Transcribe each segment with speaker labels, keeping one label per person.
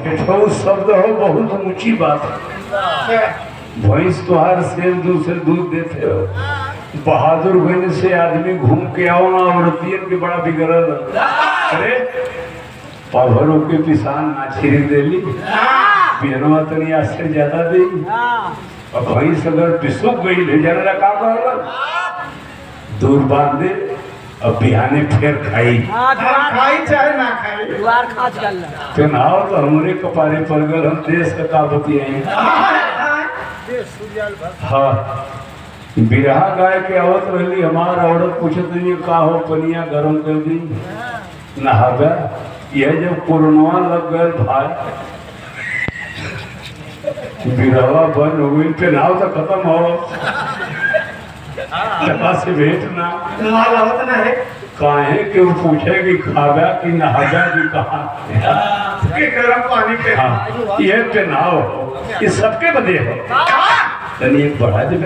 Speaker 1: ठेठऊ शब्द हो बहुत ऊंची बात है। भैंस तुहार शेर दूसरे दूध देते हो, बहादुर बहन से आदमी घूम के आओ ना, औरतियन के बड़ा बिगड़ल। अरे पवरों के पिसान ना छिरी देली, बिहनवा तनी आज से ज्यादा दे। और भैंस अगर पिसुक गई ले जाने का कहल दूर बांध दे, अब बिहाने फिर खाई
Speaker 2: खाई चाहे ना खाई
Speaker 3: दुआर खास गल
Speaker 1: तो नाव तो हमरे कपारे पर गल, हम देश का काबती आई। हाँ बिरहा गाय के आवत रही, हमार औरत पूछत रही का हो पनिया गरम कर दी नहावे। यह जब कोरोना लग गए भाई, बिरहवा बंद हो गई, पे नाव तो खत्म हो से भेंट ना
Speaker 2: है
Speaker 1: काहे के वो पूछे कि खावा कि नहावा कि कहाँ
Speaker 2: गर्म पानी पे।
Speaker 1: हाँ ये पे नाव हो, ये सबके बदे हो। तनी एक बढ़ा दे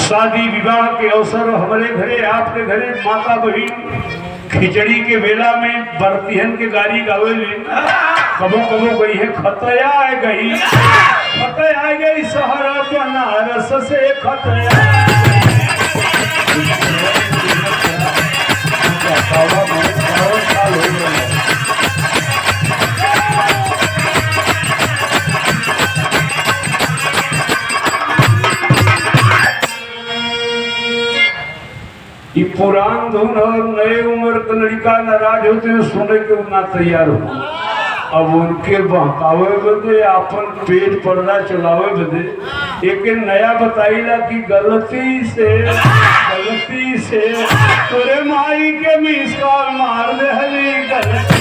Speaker 1: शादी विवाह के अवसर हमारे घरे आपके घरे माता बहन खिचड़ी के बेला में बरतिहन के गाड़ी गावे कबो कबो गई है खतया आ गई शहर बनारस से खतया ये पुरान धुन और नए उम्र का लड़का नाराज होते हैं, सुने के ना तैयार हो। अब उनके बहकावे बदे अपन पेट पर्दा चलावे बदे एक नया बताइला कि गलती से तोरे माई के मिसकाल मार दे हली गलती।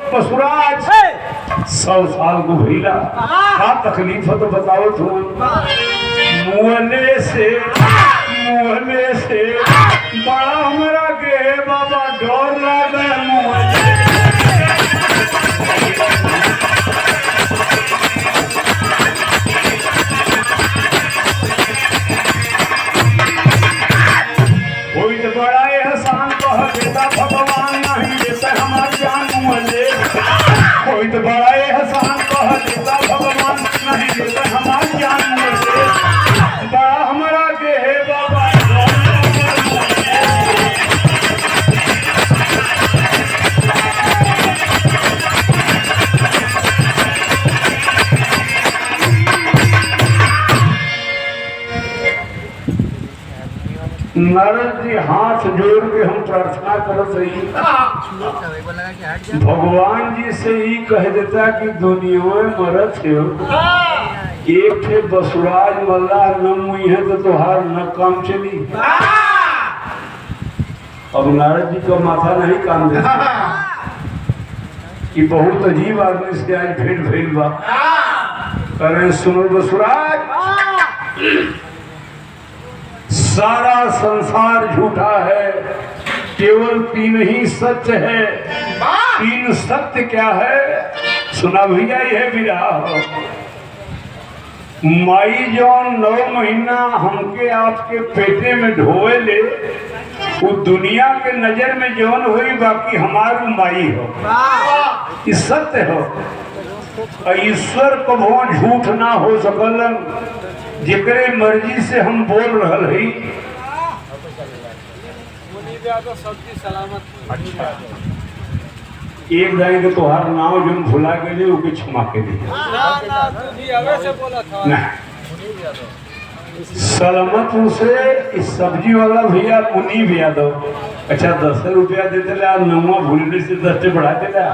Speaker 1: पशुराज 100 साल को भैला क्या तकलीफ है तो बताओ तुम। मुहले से बड़ा हमारा के बाबा डर लगे मुहले कोई तो बड़ा एहसान कह देता भगवान नहीं देता हमारी जान मुहले। कोई तो बड़ा एहसान कह देता भगवान नहीं देता हमारी जान मुझे। बड़ा हमारा के है बाबा नारद जी हाथ जोड़ के हम प्रार्थना करत रही, भगवान जी से ही कह देता कि दुनिया में मरत हो एक थे बसुराज मल्लाह न मुई है तो तुहार न काम चली। अब नारद जी का माथा नहीं काम देता कि बहुत अजीब आदमी से आज भेंट भइल बा। करें सुनो बसुराज, सारा संसार झूठा है, केवल 3 ही सत्य है। 3 सत्य क्या है सुना भैया, यह विरहा हो। माई जौन 9 महीना हमके आपके पेटे में ढोए ले, वो दुनिया के नजर में जौन हुई बाकी हमारी माई हो, ये सत्य हो। ईश्वर कभो झूठ ना हो सकलन, जिकरे मर्जी से हम बोल रहल है। अच्छा एक दाई के तोहार नाव जो भुला गए वो क्षमा के लिए सलामत से इस सब्जी वाला भैया मुनीब यादव। अच्छा 10 रुपया देते ला, नवा भूलने से 10 बढ़ा देला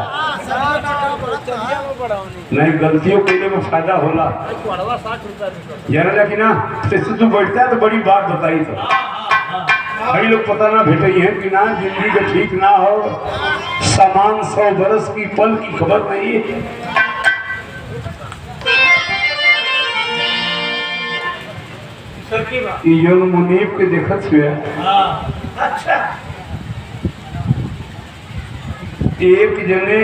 Speaker 1: नहीं, गलतियों के लिए में फायदा होला जाना लगी ना। जैसे तू बैठता है तो बड़ी बात बताई तो भाई लोग पता ना भेटे है कि ना, जिंदगी का ठीक ना हो, सामान 100 बरस की पल की खबर नहीं है। ये जो मुनीब के देखत हुए
Speaker 2: अच्छा
Speaker 1: एक जने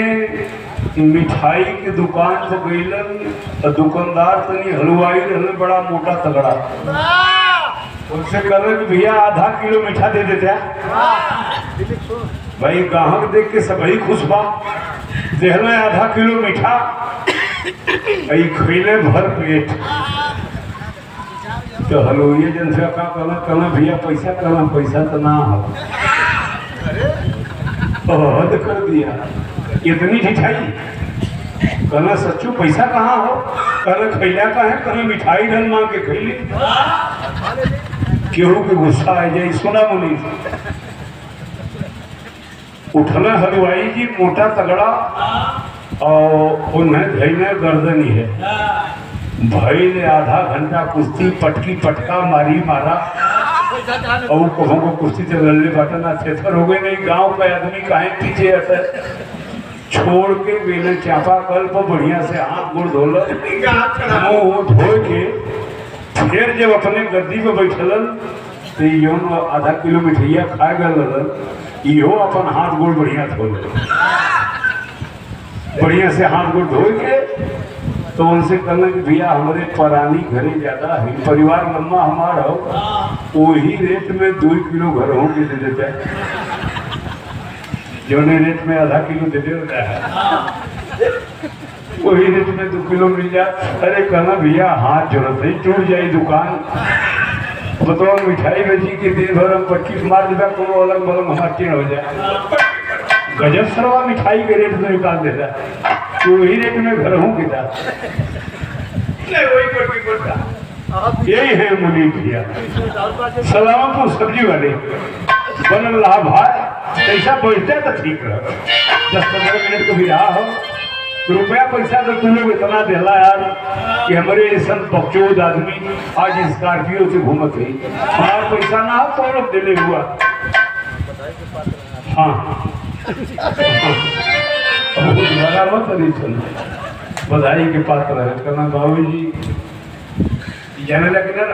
Speaker 1: मिठाई के दुकान पर गईलन तो दुकानदार तनी हलवाई रहने बड़ा मोटा तगड़ा उनसे कहले कि भैया आधा किलो मीठा दे देते भाई ग्राहक देख के सब ही खुश बा देहले आधा किलो मीठा खैले भर पेट तो हलवाई जन से का कहना भैया पैसा तो ना हो हद कर दिया इतनी मिठाई कहना सच्चू पैसा कहाँ हो कहना खैला का है कहना मिठाई ढन मांग के खैली केहू के गुस्सा आ जाए सुना मुनि उठना हलवाई जी मोटा तगड़ा और उन्हें धैने गर्दनी है भाई ने आधा घंटा कुश्ती पटकी पटका मारी मारा और कहूँ को कुश्ती से लड़ने बाटा ना थेथर हो गए नहीं गांव का आदमी काहे पीछे आता छोड़ के बेले चापा कल पर बढ़िया से हाथ गोड़ धोल मुँह धो के फिर जब अपने गद्दी पे बैठलन तो यो आधा किलो मिठैया खा गलन इहो अपन हाथ गोड़ बढ़िया धो बढ़िया से हाथ गोड़ धो के तो उनसे कहना कि भैया हमारे परानी घरे ज्यादा है परिवार लम्बा हमारा हो वही रेट में 2 किलो घर हो के दे देते जो रेट में आधा किलो दे देता है वही रेट में 2 किलो मिल जाए अरे कहना भैया हाथ जरूरत नहीं टूट जाए दुकान बताओ मिठाई बेची के दिन भर हम 25 मार देता कोनो अलग बलम हमारा टेढ़ हो जाए गजब सरवा मिठाई के रेट में निकाल देता तो वही रेट में घर हूँ किता यही है मुनीब भैया सलामपुर सब्जी वाले बनल रहा भाई पैसा बैठता तो ठीक रहा 10-15 मिनट को भी रहा हो रुपया पैसा तो तुम लोग इतना दिला यार कि हमारे ऐसा बकचोद आदमी आज स्कॉर्पियो से घूमत है हमारा पैसा ना हो तो लोग दिले हुआ हाँ बधाई के पात्र है कहना बाबू जी जाने लगे ना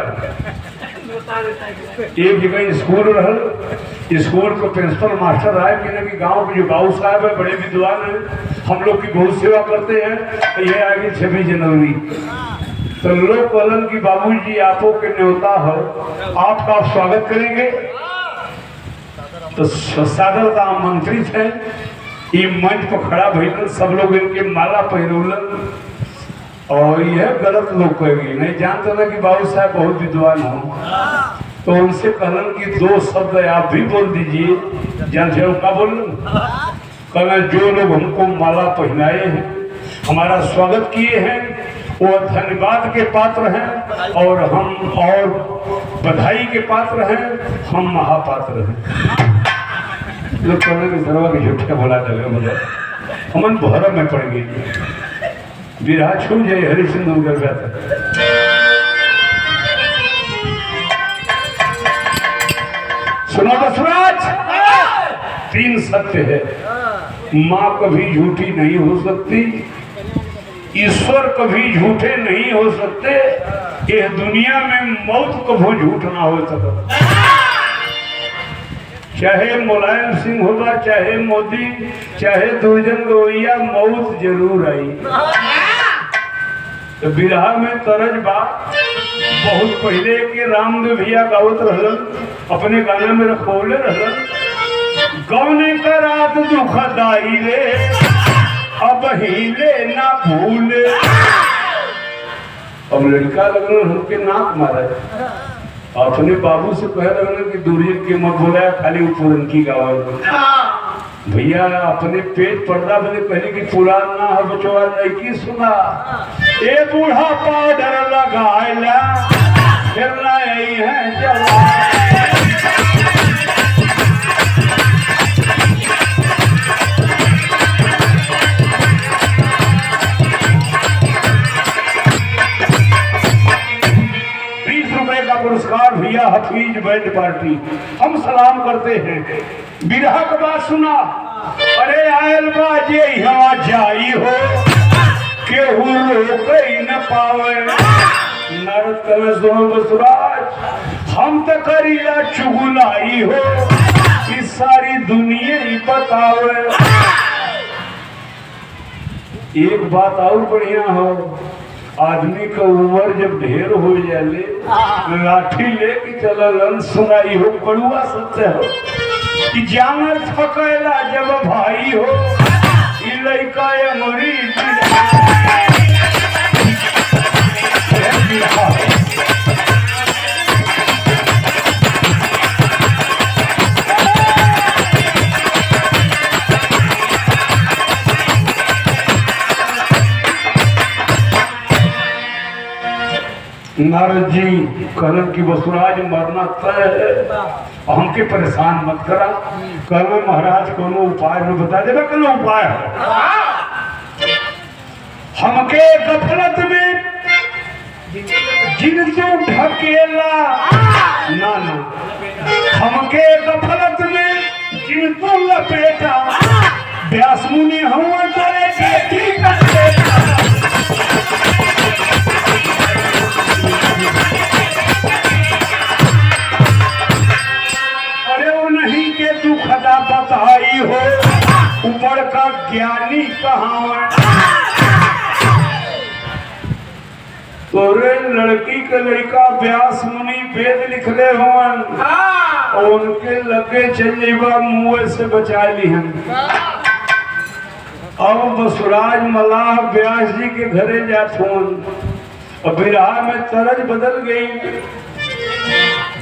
Speaker 1: एक जगह स्कूल रहल स्कूल को प्रिंसिपल मास्टर आए कि गांव के जो बाबू साहब है बड़े विद्वान हैं हम लोग की बहुत सेवा करते हैं ये आगे 26 जनवरी तो लोग कहलन कि बाबू जी आपो के न्योता हो आपका स्वागत करेंगे तो सादरता मंत्री थे ये मंच पर खड़ा भइल सब लोग इनके माला पहनौलन और यह गलत लोग कहेगी नहीं जानते ना कि बाबू साहब बहुत विद्वान हो तो उनसे कहलन कि 2 शब्द आप भी बोल दीजिए जानते हो क्या बोल कहना जो लोग हमको माला पहनाए हैं हमारा स्वागत किए हैं वो धन्यवाद के पात्र हैं और हम और बधाई के पात्र हैं हम महापात्र हैं लोग कहने की सरवा की झूठे बोला चले मुझे हमन भरम में पड़ गई विराह छू जाए हरि सिंधु कर जाता सुनो बसराज 3 सत्य है माँ कभी झूठी नहीं हो सकती ईश्वर कभी झूठे नहीं हो सकते इस दुनिया में मौत कभी झूठ ना हो सकता चाहे मुलायम सिंह होगा चाहे मोदी चाहे दुर्जन गोइया मौत जरूर आई तो बिरहा में तरज बा बहुत पहले के रामदेव भैया गावत रहलन अपने गाना में रखोले रहलन गौने का रात दुखदाई रे अब हिले ना भूले अब लड़का लगन उनके नाक मारा अपने बाबू से कह रहे कि दुर्जन के मत बोला खाली पूरन की गाँव भैया अपने पेट पर्दा मैंने कहने की पुरान ना हो बचवा नहीं सुना ए बूढ़ा पाउडर लगाएला खेलना यही है जवा पुरस्कार भैया हफीज बैंड पार्टी हम सलाम करते हैं बिरहा का बात सुना अरे आयल बाजे यहाँ जाई हो केहू रोक न पावे नरक में सुनो बसराज हम तो करीला चुगलाई हो, इस सारी दुनिया ही बतावे। एक बात और बढ़िया हो, आदमी का उम्र जब ढेर हो जाले, लाठी लेके चललन, सुनाई हो बड़ुआ सत्य हो कि जानर थकेला जब भाई हो, ई लइका अमरी नारद जी कहलन की वसुराज मरना तय है, हमके परेशान मत करा। कहलो महाराज कोनो उपाय में बता देना, कोनो उपाय है। हमके गफलत में जिन जो ढकेला ना ना, हमके गफलत में जिन तो लपेटा, व्यास मुनि हुआ करे ठीक है। खदा बताई हो, ऊपर का ज्ञानी कहाँ? तोरे लड़की के लड़का व्यास मुनि वेद लिखले हुआ, और उनके लगे चलेगा मुँह से बचा ली हम। अब वसुराज मल्लाह व्यास जी के घरे जात हुआ, और बिरहा में तरज बदल गई।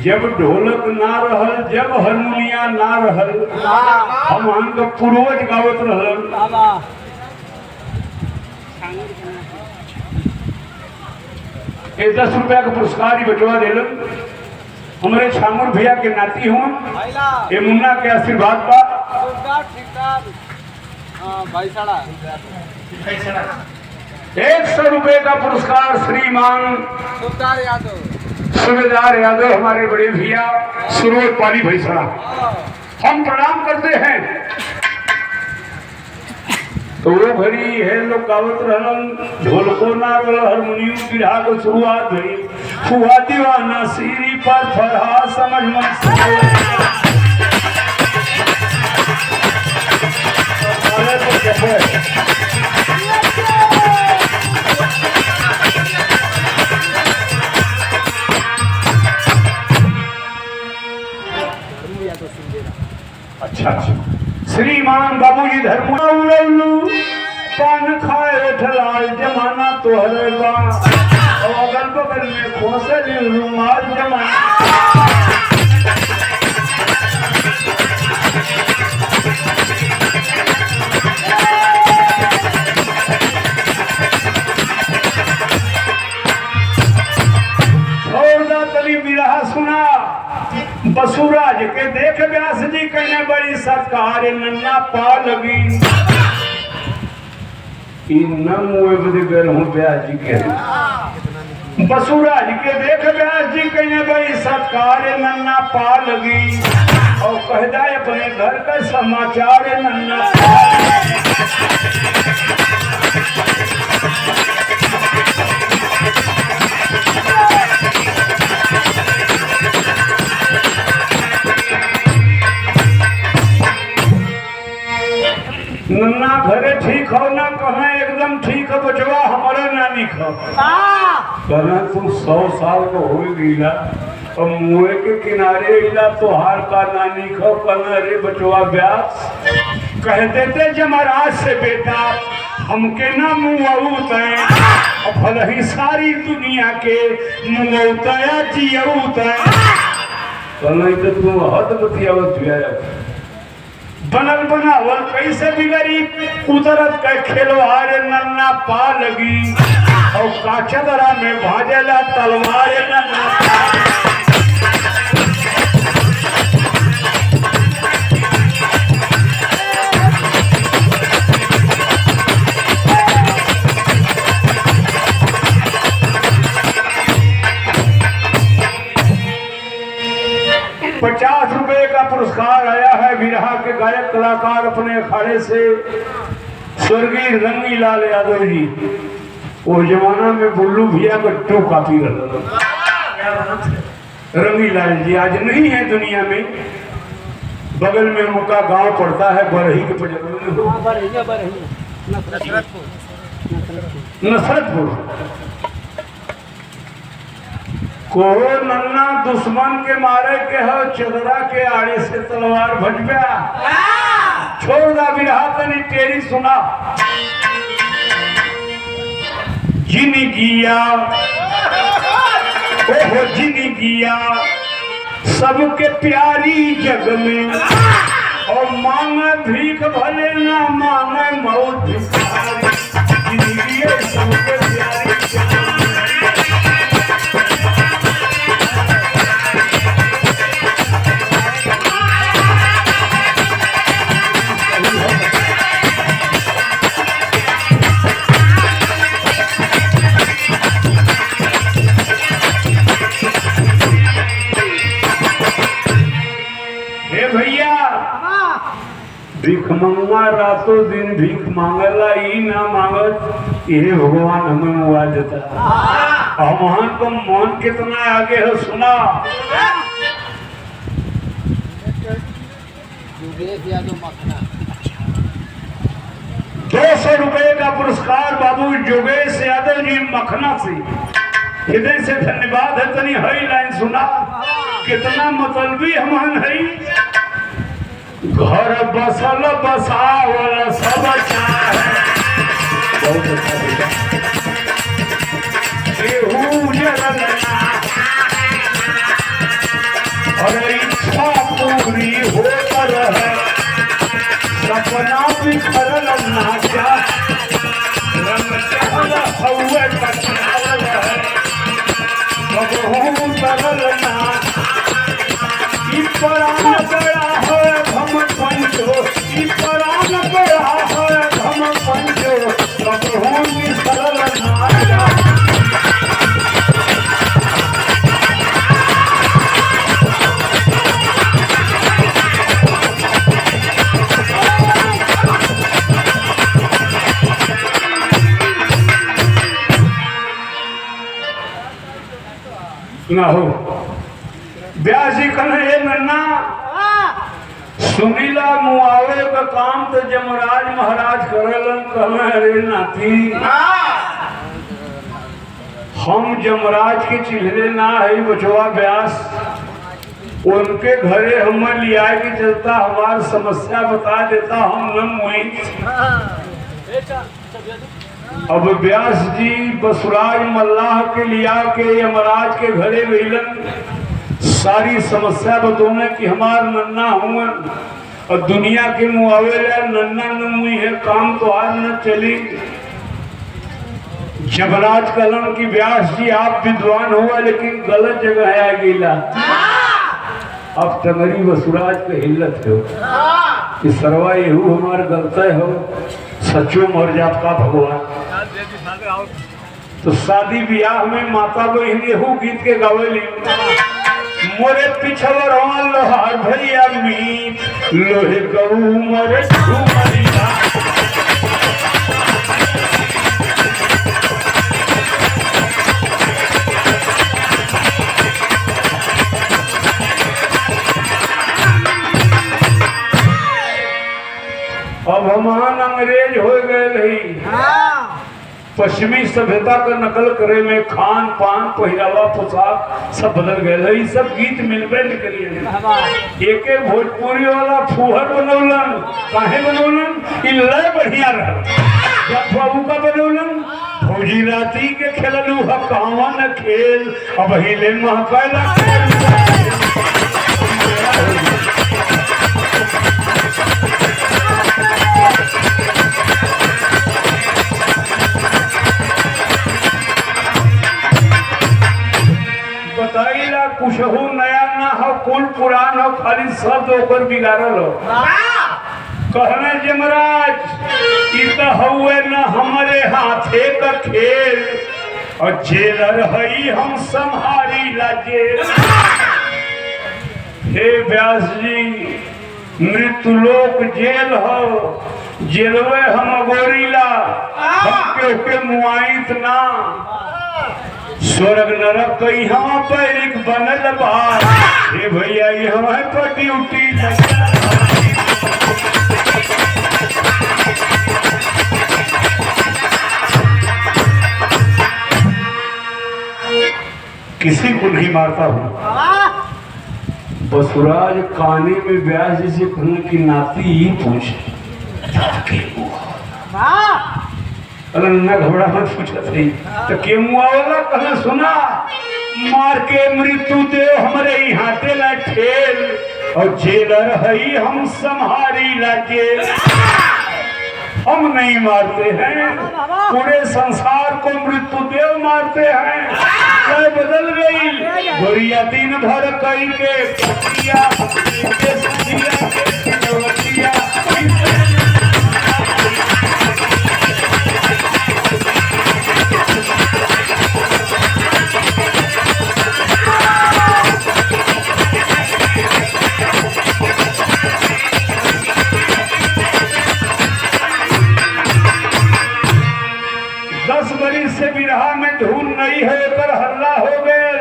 Speaker 1: जब ढोलक ना रहल, जब हारमोनिया ना रहल, हम हमका पूर्वज गावत रहल। ये 10 रुपया का पुरस्कार ही बचवा दिलन। हमारे छामुर भैया के नाती हुआ, ये मुन्ना के आशीर्वाद पा। 100 रुपये का पुरस्कार श्रीमान सूबेदार यादव, हमारे बड़े भैया सुरोज पाली भैसड़ा, हम प्रणाम करते हैं। तो वो घड़ी है लोग गावत रहलन, ढोलको ना रहल, हारमोनियम बिरहा को शुरुआत हुई। फुआ दीवाना सीरी पर फरहा समझ मत अच्छा। श्रीमान बाबूजी धर्म पान खाए ठलाल जमाना तोहरे बा, और अगल बगल में खोसल रुमाल जमाना। बिरहा सुना बसुराज के देख व्यास जी कहने बड़ी सत्कार नन्ना पा लगी। व्यास जी के बसुराज के देख व्यास जी कहने बड़ी सत्कार नन्ना पा लगी, और कह जाए अपने घर का समाचार नन्ना नन्ना घरे ठीक हो ना कहे एकदम ठीक है बचवा, हमारे नानी खो कहना तुम 100 साल को हो गईला, और मुँह के किनारे इला तोहार का नानी खो। कहना रे बचवा व्यास, कह देते जमराज से बेटा हमके ना मुँह है, और भले ही सारी दुनिया के मुँह जियऊत है। कहना तो तुम हद बतियावत बनल बनावल कैसे बिगड़ी, कुदरत का खिलवाड़ नन्ना पा लगी, और काचदरा में भाजेला तलवार नन्ना पा। ₹50 का पुरस्कार आया है विरहा के गायक कलाकार अपने अखाड़े से स्वर्गीय रंगीलाल यादव जी। वो जमाना में बुल्लू भैया का टू काफी रहता, रंगीलाल जी आज नहीं है दुनिया में। बगल में उनका गांव पड़ता है बरही के नसरतपुर। को नन्ना दुश्मन के मारे के हो चदरा के आड़े से तलवार भज गया। छोड़ दा बिरहा तनी तेरी सुना। जिन गिया ओहो जिन गिया सबके प्यारी जग में, और मांगे भीख भले ना मांगे मौत भिखारी। जिंदगी सबके प्यारी जग में। भीख मंगवा रातों दिन भीख मांगला ही ना मांगत ये भगवान हमें मुआ देता। भगवान को मन कितना आगे है सुना। 200 रुपए का पुरस्कार बाबू योगेश यादव जी मखना से। हृदय से धन्यवाद है। तनी हई लाइन सुना कितना मतलबी हमान है। घर बसल बसावल सब चाहे। बहुत अच्छा बेटा। और इच्छा पूरी होकर है सपना भी खरल ना क्या रंग चहल हौवे कटावल है बबहू तरल ना ई परान बड़ा है हम पंचो ई परान बड़ा है हम पंचो बबहू की सरल ना क्या। ना हो व्यास जी कहे नन्ना सुनीला मुआवे का काम तो जमराज महाराज करेलन। कहे अरे नाती हम जमराज के चिल्हरे ना है बचवा व्यास। उनके घरे हम लिया के चलता हमारी समस्या बता देता हम न मुई। अब व्यास जी बसुराज मल्लाह के लिया के यमराज के घरे मिलन सारी समस्या बतौने कि हमार नन्ना हुआ और दुनिया के मुआवेला नन्ना न मुई है काम तो आज न चली। जबराज कलन की व्यास जी आप विद्वान हुआ लेकिन गलत जगह है गीला। अब टंगरी बसुराज के हिल्लत हो कि सरवा यहू हमार गलत हो सचो मर जात का भगवान। तो शादी ब्याह में माता बहन यहू गीत के गावेली। मोरे पिछवर लोहार भैया मीत लोहे गऊ मरे झूमरिया। अब हमान अंग्रेज हो गए नहीं। पश्चिमी सभ्यता का नकल करे में खान पान पहरावा पोशाक सब बदल गए। सब गीत मिलबे निकलिए। एक भोजपुरी वाला फुहर बनौलन काहे बनौलन इ लय बढ़िया रह। जब बाबू का बनौलन फौजी राती के खेललू हकावा न खेल अब हिले महकैला। बताइला कुछ हो नया ना हो कुल पुरान हो खाली शब्द ओकर बिगाड़ल हो। कहने जमराज ई तो हुए न हमारे हाथे का खेल और जेलर हई हम संहारी ला जेल। हे व्यास जी मृत्युलोक जेल हो जेलवे हम अगोरीला हम के मुआइत ना। स्वर्ग नरक तो यहाँ पर एक बनल बा। हे भैया यहाँ पर ड्यूटी किसी को नहीं मारता हूँ। बसुराज काने में ब्याह जैसे कहने की नाती ही पूछे न घबरा मत पूछा थी तो के मुआ वाला कहना सुना मार के मृत्यु दे हमारे यहाँ ला ठेल और जेलर है हम संहारी ला जेल। हम नहीं मारते हैं, पूरे संसार को मृत्यु देव मारते हैं। क्या बदल गई गोरिया दिन भर कई के से बिरहा में धूल नहीं है पर हल्ला हो गए।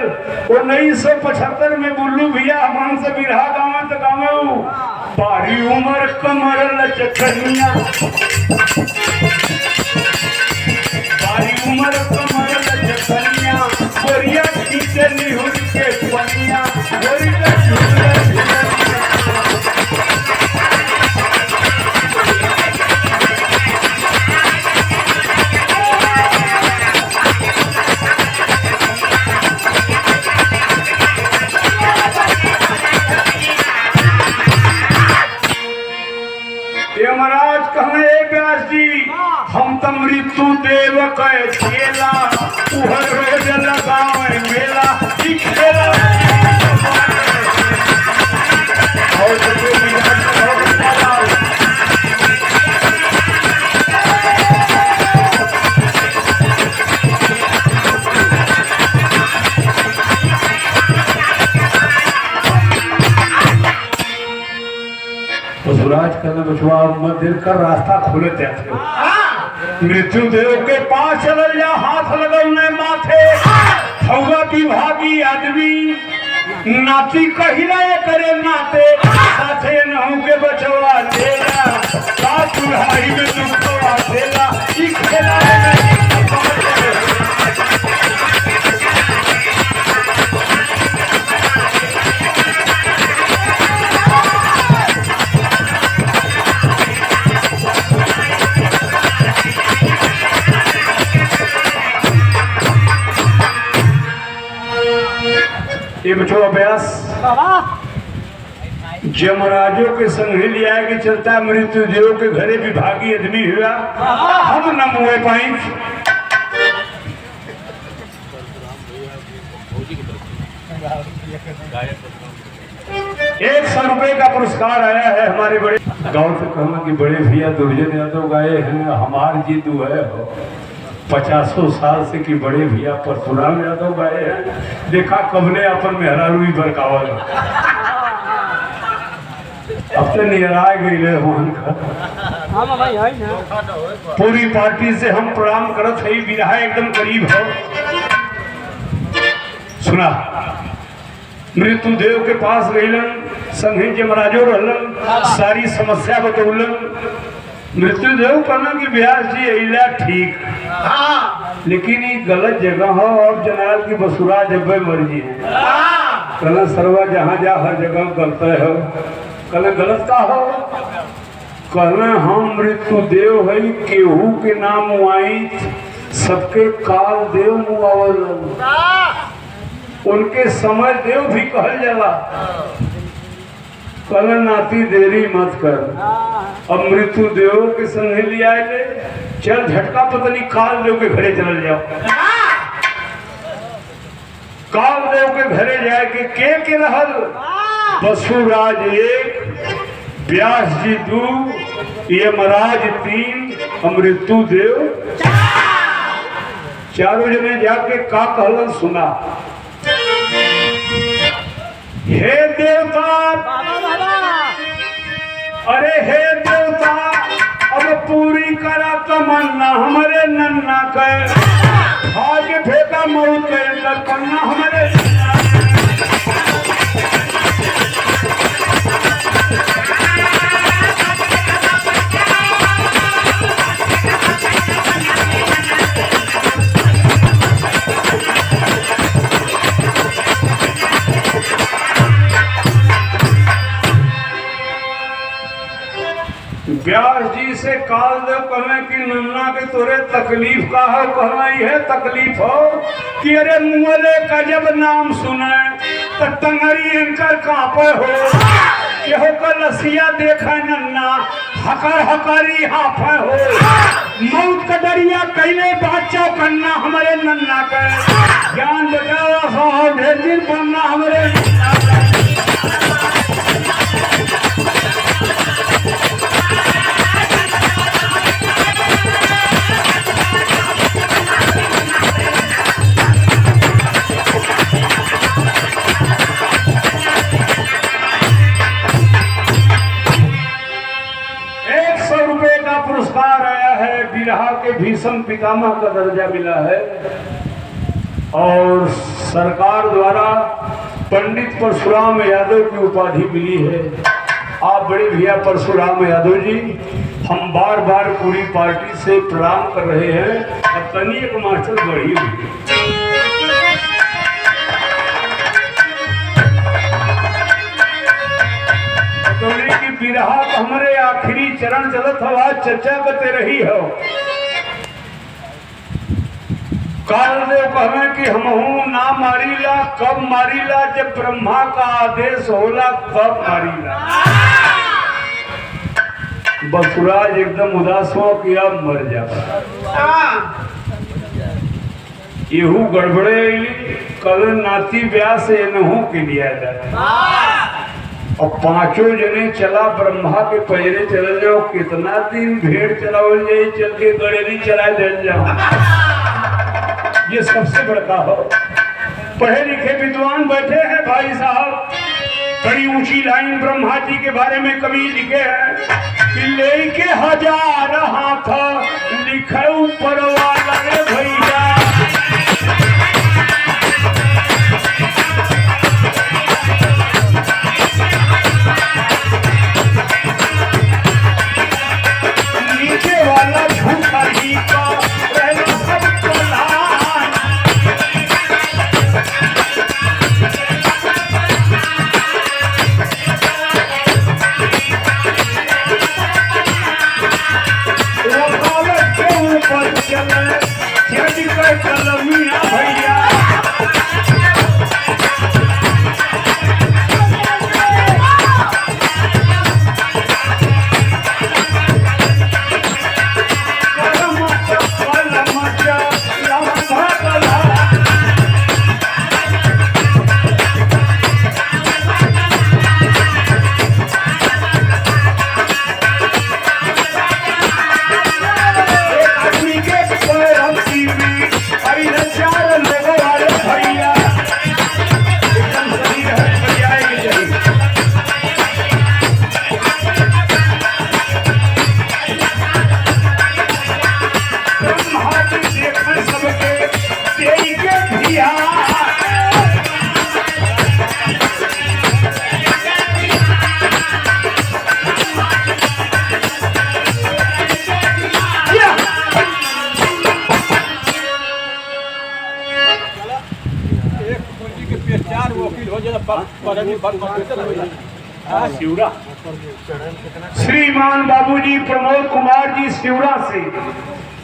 Speaker 1: 1975 में बुल्लू भैया हम से बिरहा गाँव तो गाँव बारी उम्र कमर लचकनिया, बारी उम्र कमर लचकनिया गोरिया खींचे निहुर के पनिया महाराज कहे व्यास जी हम तो मृत्यु देव कहे खेला उहर रोज लगावे मेला ई खेला और बसुराज कहने बचवा मंदिर का रास्ता खुले थे मृत्यु देव के पास चल जा हाथ लगौने माथे हवा विभागी आदमी नाती कहिला करे नाते साथे नहु के बचवा देला साथ बुढ़ाई में दुखवा देला ई खेला ये बच्चों अभ्यास जमराजों के संग लिया के चलता मृत्यु देव के घरे विभागी आदमी हुआ हम न मुए पाई। 100 रुपए का पुरस्कार आया है हमारे बड़े गांव से कहना कि बड़े भैया दुर्जन यादव गाए हैं हमार जी दू है 50 साल से कि बड़े भैया परशुराम यादव गाए हैं देखा कबले अपन मेहरारू बरकावल अब तो निहरा गई मोहन का पूरी पार्टी से हम प्रणाम करत है विरहा एकदम करीब हो। सुना मृत्यु देव के पास गईलन संगे जमराजो रहलन सारी समस्या बतौलन। मृत्यु देव कहना कि व्यास जी अला ठीक लेकिन ये गलत जगह हो और जनाल की बसुरा जब मर्जी है कहना सरवा जहाँ जा हर जगह गलत हो कहना गलत का हो कहना हम मृत्यु देव है केहू के नाम आई सबके काल देव मुआवल उनके समय देव भी कहल जाला। कहना नाती देरी मत कर अब मृत्यु देव के संग लिया चल झटका पतनी काल देव के घरे चल जाओ। काल देव के घरे जाए के रहल बसुराज 1 व्यास जी 2 यमराज 3 मृत्यु देव 4 जने जाके का कहलन सुना। हे देवता अरे हे देवता अब पूरी नहीं करा तमन्ना हमारे नन्ना के आगे फेंका मौत के अंदर पन्ना हमारे व्यास जी से काल देव कहना कि नन्ना के तोरे तकलीफ का है कहना यह तकलीफ हो कि अरे मुँहले का जब नाम सुने तो टंगरी इनकर कांपे हो केहो का लसिया देखा नन्ना हकर हकारी हाफे हो मौत का डरिया कैले बादशाह कन्ना हमारे नन्ना के ज्ञान बचावा साहब ढेर दिन बनना हमारे नन्ना का। पुरस्कार आया है बिरहा के भीषम पितामह का दर्जा मिला है और सरकार द्वारा पंडित परशुराम यादव की उपाधि मिली है। आप बड़े भैया परशुराम यादव जी हम बार बार पूरी पार्टी से प्रणाम कर रहे हैं। अब तनी एक मास्टर बढ़ी हुई की बिरहा तो हमारे आखिरी चरण चलत हवा चर्चा करते रही हो। कालदेव कहना कि हमहू ना मारीला कब मारीला जब ब्रह्मा का आदेश होला तब मारीला। बसुराज एकदम उदास हो कि अब मर जाएगा। यहू गड़बड़े कल नाती ब्याह से नहू के लिया जाए और पांचों जने चला ब्रह्मा के पैरे चले जाओ कितना दिन भेड़ चलावल जाए चल के गड़ेरी चलाए दे जाओ। ये सबसे बड़का हो। पढ़े लिखे विद्वान बैठे हैं भाई साहब। बड़ी ऊंची लाइन ब्रह्मा जी के बारे में कवि लिखे हैं कि लेके 1000 हाथ लिखे ऊपर वाला रे भैया। श्रीमान बाबूजी प्रमोद कुमार जी शिवरा से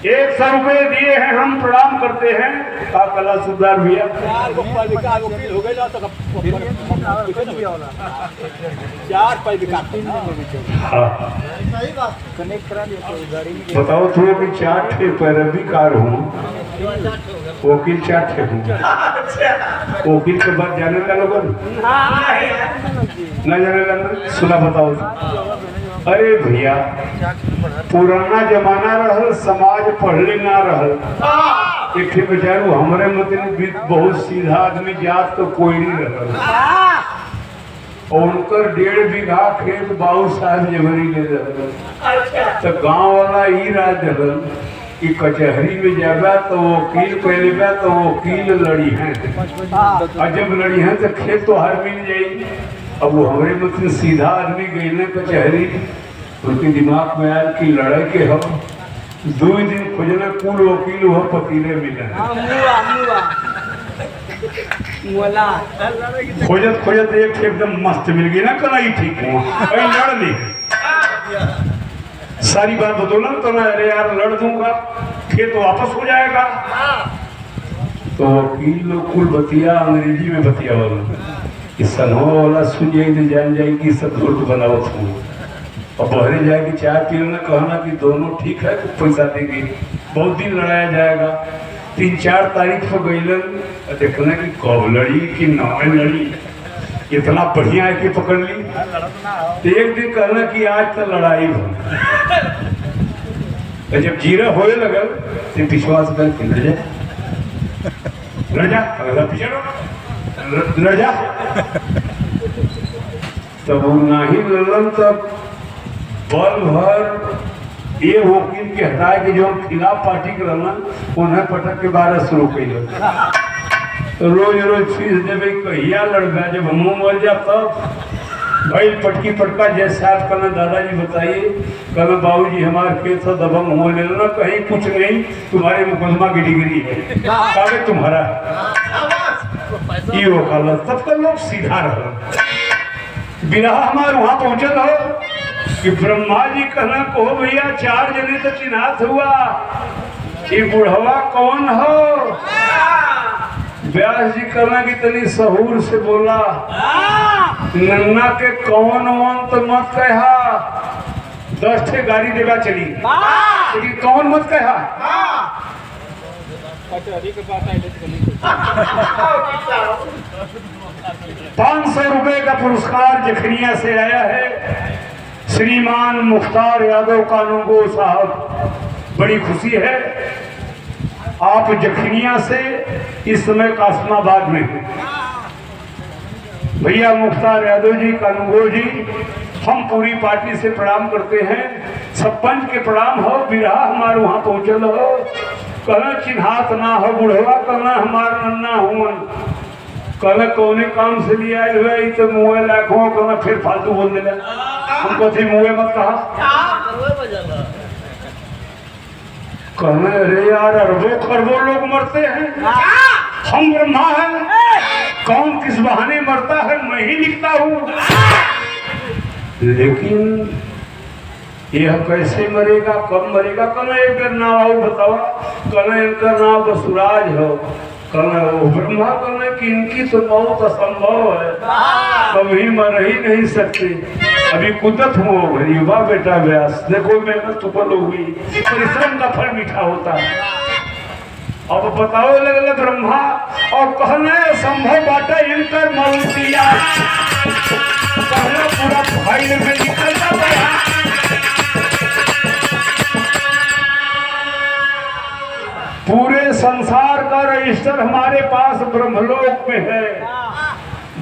Speaker 1: 100 रुपए दिए हैं। हम प्रणाम करते हैं। का कला सुधार भैया बताओ तो कि 4 ठे पैरवीकार हूँ वकील 4 ठे हूँ। वकील के बाद जाने का लोग न जाने लगा सुना बताओ। अरे भैया पुराना जमाना रहल समाज पढ़ले ना रहल। एक बेचारू हमारे मतलब बहुत सीधा आदमी जात तो कोई नहीं रहल। और उनकर 1.5 बीघा खेत बाबू साहब जबरी ले रहे।
Speaker 2: अच्छा
Speaker 1: तो गांव वाला ही राज दिलन कि कचहरी में जाबा तो वकील पहले बा तो वकील लड़ी हैं, और जब लड़ी हैं तो खेत तो हर मिल जाई। अब वो हमारे मतलब सीधा आदमी गई ना कचहरी, उनके दिमाग में आया कि लड़ाई के हम 2 दिन खोजना कुल वकील वह पतीले मिले। खोजत खोजत एक एकदम मस्त मिल गई ना, कलाई ठीक हुआ कहीं लड़ ली। सारी बात बतौना तो ना, अरे यार लड़ दूंगा खेत तो वापस हो जाएगा। तो वकील लोग कुल बतिया अंग्रेजी में बतिया वाला कि सनहो वाला सुन जाए तो जान जाए कि सब धुर्त बनावत हूँ, और बहरे जाएगी चाय पीना कहना कि दोनों ठीक है कुछ पैसा देंगे। बहुत दिन लड़ाया जाएगा। 3-4 तारीख पर गईलन देखना कि कब लड़ी कि न लड़ी, इतना बढ़िया है कि पकड़ ली। तो एक दिन कहना कि आज तो लड़ाई हो। तो जब जीरा होए लगल तो पिछवा से कल लड़ जा पीछे लड़ जा। तब वो नहीं लड़न तब बल भर ये वकील के हटाए कि जो हम खिलाफ पार्टी के रहन उन्हें पटक के 12 शुरू कर। रोज रोज फीस देवे कहिया लड़का, जब हम मर जा तब भाई पटकी पटका। जैसे आप कहना दादाजी बताइए, कहना बाबूजी हमारे खेत से दबंग हो लेना, कहीं कुछ नहीं तुम्हारे मुकदमा की डिग्री है, कागज तुम्हारा ये वकाल। तब तक लोग सीधा रहो। बिरहा हमारे वहां पहुंचल हो कि ब्रह्मा जी कहना कहो भैया 4 जने तो चिन्हात हुआ, ये बुढ़वा कौन हो? व्यास जी कहना कि तनी सहूर से बोला, नन्ना के कौन वंत मत कहा, 10 ठे गाड़ी देगा चली, लेकिन कौन मत कहा। 500 रुपए का पुरस्कार जखनिया से आया है श्रीमान मुख्तार यादव कानूनगो साहब। बड़ी खुशी है आप जखनिया से इस समय कासमाबाद में हैं। भैया मुख्तार यादव जी कानूनगो जी, हम पूरी पार्टी से प्रणाम करते हैं। सरपंच के प्रणाम हो, बिरहा हमारे वहां पहुंचल हो, कहना चिन्हात ना हो बुढ़वा, कहना हमारा नन्ना हुआ, कहना कौने काम से लिया हुआ तो मुँह लाखों, कहना फिर फालतू बोल देना हमको थी मुँह मत कहा। कहना अरे यार अरबों खरबों लोग मरते हैं, हम ब्रह्मा हैं, कौन किस बहाने मरता है मैं ही लिखता हूँ। लेकिन यह कैसे मरेगा कब मरेगा? कहना एक बार नाम आओ बतावा। कहना इनका नाम बसुराज हो। कहना वो ब्रह्मा कहना कि इनकी तो मौत असंभव है, कभी मर ही नहीं सकते। अभी कुदरत हो युवा बेटा व्यास, देखो मेहनत सफल हो गई, परिश्रम का फल मीठा होता है। अब बताओ लगल ब्रह्मा और कहना असंभव बाटा इनकर मौतिया, कहना पूरा फाइल में निकलता गया। पूरे संसार का रजिस्टर हमारे पास ब्रह्मलोक में है।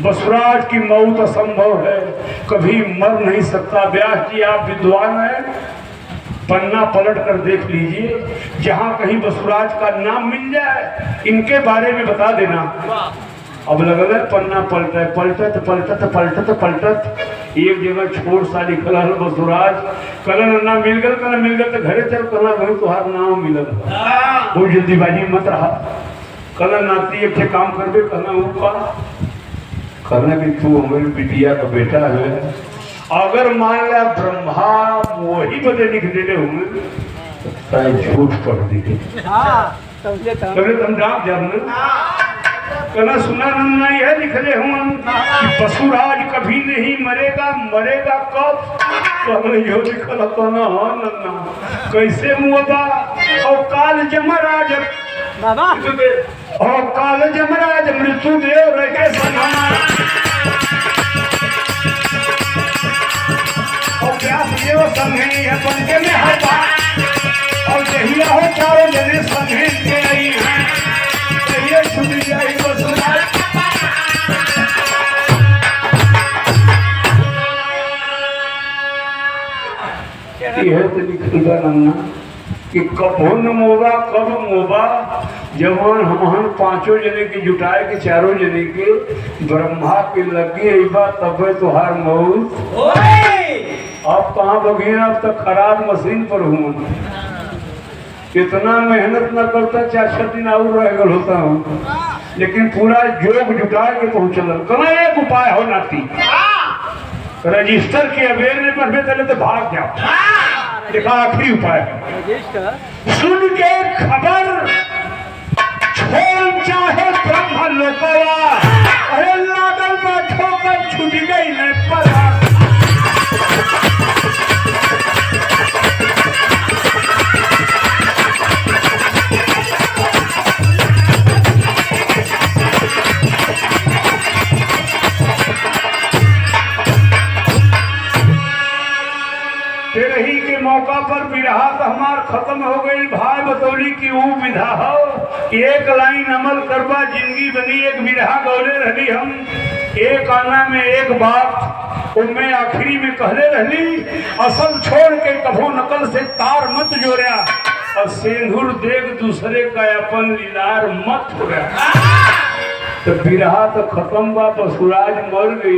Speaker 1: बसुराज की मौत असंभव है, कभी मर नहीं सकता। व्यास जी आप विद्वान हैं, पन्ना पलट कर देख लीजिए, जहां कहीं बसुराज का नाम मिल जाए इनके बारे में बता देना। अब लगल है पन्ना पलटत पलटत पलटत पलटत पलटत एक जगह छोड़ सा लिखल है बसुराज। कल ना मिल गल, कल मिल गल तो घरे चल, कल भाई तुहार नाम मिलल। वो जल्दीबाजी मत रहा। कल नाती एक काम करबे, कहना ऊपर कहना कि तू हमारी बिटिया का बेटा है। अगर मान लिया ब्रह्मा वही बदे लिख देने होंगे तो झूठ पढ़ देंगे। तुम डाक जानना कहना सुना नन्ना यह लिख ले हूँ कि बसुराज कभी नहीं मरेगा, मरेगा कब? कहना यो लिखल कहना हाँ नन्ना कैसे मुआ और काल जमराज और काल जमराज मृत्यु देव रखे सन्हा और व्यास देव संघे है बनके में हर बात और जहिया हो चारों जने संघे के आई हैं, ये छुट्टी जाए बसुराज। देखिएगा नन्ना कि कबो न मोबा कब मोबा जवान हम पांचों जने के जुटाए के चारों जने के ब्रह्मा के लगे अबा तबे तुहार मौत। अब कहाँ बघीना, अब तक खराब मशीन पर हूँ। इतना मेहनत न करता 4-6 दिन और रह गल होता हूँ, लेकिन पूरा जोग जुटा के पहुंचल। कना एक उपाय हो नाती, रजिस्टर के अवेयर में पढ़े चले तो भाग जाओ। देखा आखिरी उपाय सुन के खबर छोड़ चाहे ब्रह्म लोकवा, अरे लागल बैठो कर छूट गई न परा। तेरही के मौका पर विरहा तो हमार खत्म हो गई। भाई बतौली की वो विधा हो, एक लाइन अमल करवा जिंदगी बनी। एक विरहा गौले रहली हम, एक आना में एक बात उनमें आखिरी में कहले रहली, असल छोड़ के कभो नकल से तार मत जोड़या, और सिंदूर देख दूसरे का अपन लीलार मत छोड़ा। तो बिरहा तो खत्म बा, बसुराज मर गई।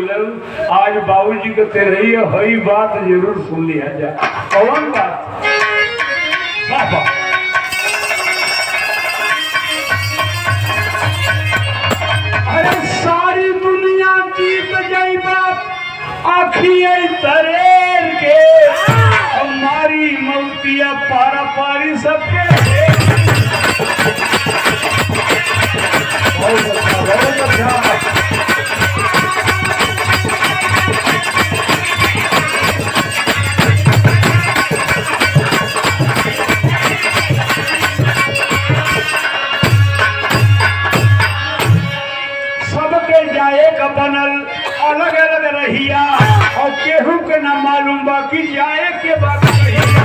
Speaker 1: आज बाबूजी के तेरही हई बात जरूर सुन लिया जा। कौन बात? बाबा अरे सारी दुनिया जीत गई बाप, आखिए तरेर के हमारी मौतिया पारा पारी सबके। बहुत अच्छा। सबके जाए का बनल अलग अलग रहिया, और केहू के ना मालूम बाकी जाए के बाकी रहिया।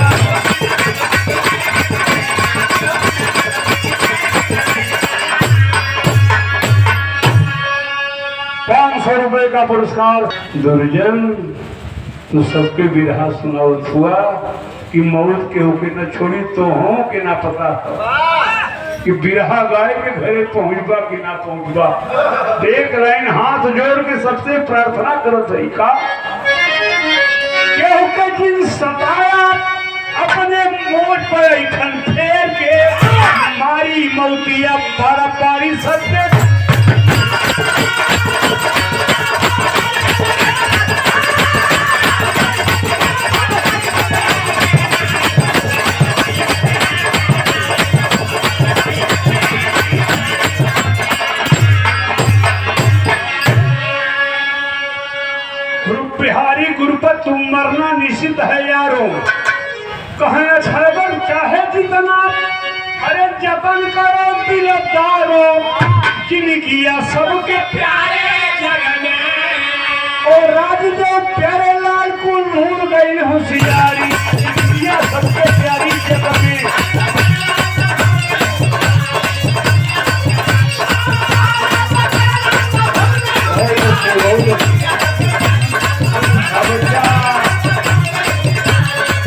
Speaker 1: 500 रुपए का पुरस्कार। दुर्जन तो सबके विरहा सुनाओ हुआ कि मौत के होके न छोड़ी तो हो कि ना पता कि बिरहा गाय के घरे पहुंचबा कि ना पहुंचबा। एक लाइन हाथ जोड़ के सबसे प्रार्थना करत है का केहू के जिन सताया अपने मोट पर ऐठन फेर के मारी मौतिया पारा पारी सत्य। बिहारी गुरुपत तुम मरना निश्चित है यारो, कहे छड़बन चाहे जितना, अरे जतन करो दिलदारो, जिनकिया सबके प्यारे जगने और राज जो प्यारे लाल को भूल गई होशियार।